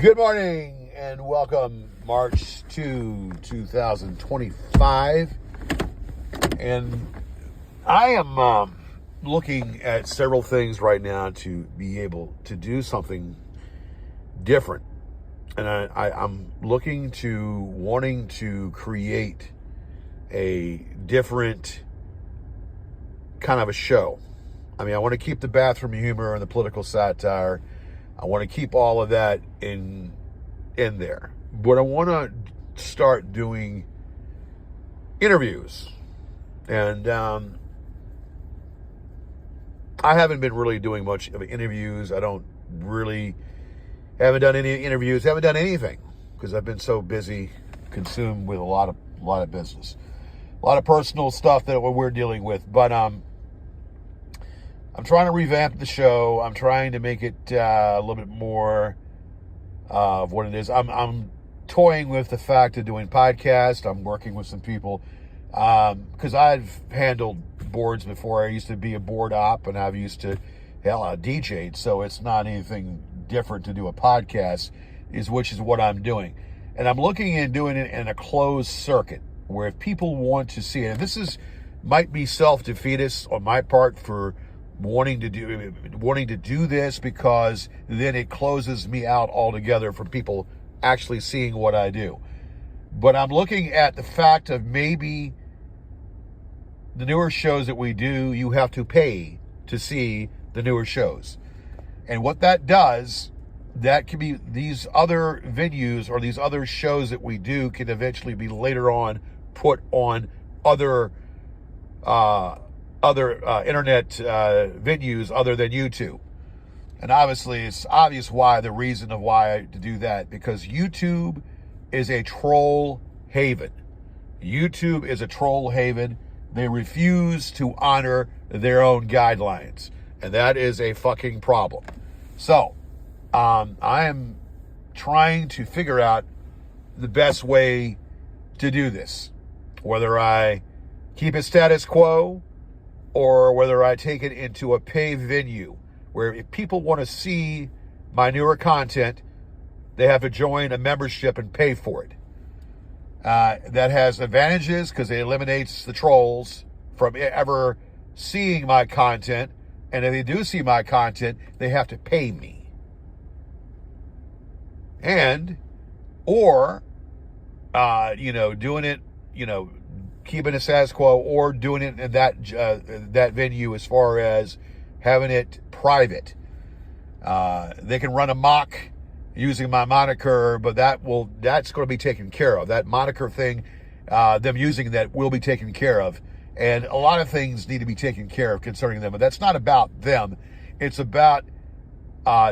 Good morning and welcome, March 2, 2025. And I am looking at several things right now to be able to do something different. And I'm looking to wanting to create a different kind of a show. I mean, I want to keep the bathroom humor and the political satire. I want to keep all of that in there. But I want to start doing interviews. And I haven't been really doing much of interviews. Haven't done any interviews, haven't done anything because I've been so busy, consumed with a lot of business. A lot of personal stuff that we're dealing with. But I'm trying to revamp the show. I'm trying to make it a little bit more of what it is. I'm toying with the fact of doing podcasts. I'm working with some people because I've handled boards before. I used to be a board op, and I've used to DJ'd, so it's not anything different to do a podcast, which is what I'm doing. And I'm looking at doing it in a closed circuit where if people want to see it, and this might be self-defeatist on my part for wanting to do this, because then it closes me out altogether from people actually seeing what I do. But I'm looking at the fact of maybe the newer shows that we do, you have to pay to see the newer shows. And what that does, that can be these other venues or these other shows that we do can eventually be later on put on other internet venues other than YouTube. And obviously it's obvious the reason to do that, because YouTube is a troll haven. YouTube is a troll haven. They refuse to honor their own guidelines, and that is a fucking problem. So I am trying to figure out the best way to do this, whether I keep it status quo or whether I take it into a paid venue where if people want to see my newer content, they have to join a membership and pay for it. That has advantages because it eliminates the trolls from ever seeing my content. And if they do see my content, they have to pay me. Or doing it, keeping it status quo, or doing it in that venue as far as having it private. They can run amok using my moniker, but that's going to be taken care of. That moniker thing, them using that will be taken care of. And a lot of things need to be taken care of concerning them. But that's not about them. It's about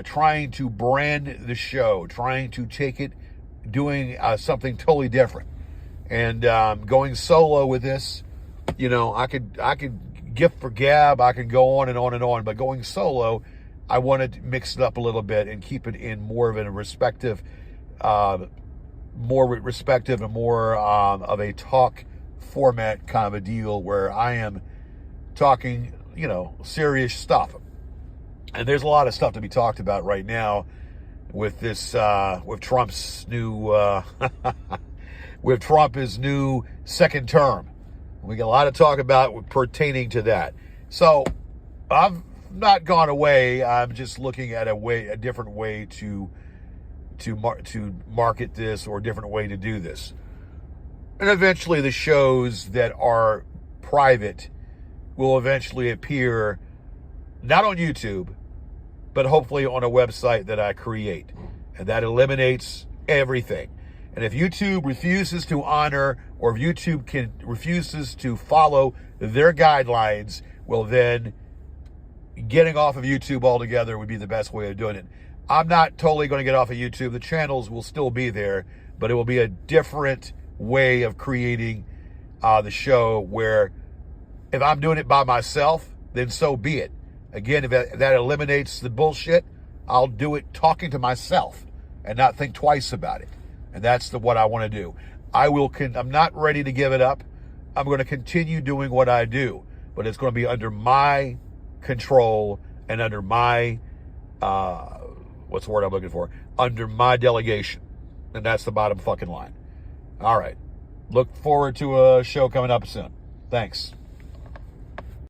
trying to brand the show, trying to take it, doing something totally different. And going solo with this, I could gift for gab, I could go on and on and on, but going solo, I wanted to mix it up a little bit and keep it in more of a more of a talk format kind of a deal where I am talking, serious stuff. And there's a lot of stuff to be talked about right now with this, with Trump's new, with Trump's new second term. We got a lot to talk about pertaining to that. So I've not gone away. I'm just looking at a different way to market this, or a different way to do this. And eventually the shows that are private will eventually appear not on YouTube, but hopefully on a website that I create. And that eliminates everything. And if YouTube refuses to honor, or if YouTube refuses to follow their guidelines, well, then getting off of YouTube altogether would be the best way of doing it. I'm not totally going to get off of YouTube. The channels will still be there, but it will be a different way of creating the show, where if I'm doing it by myself, then so be it. Again, if that eliminates the bullshit, I'll do it talking to myself and not think twice about it. And that's what I want to do. I'm not ready to give it up. I'm going to continue doing what I do, but it's going to be under my control and under my what's the word I'm looking for? Under my delegation. And that's the bottom fucking line. All right. Look forward to a show coming up soon. Thanks.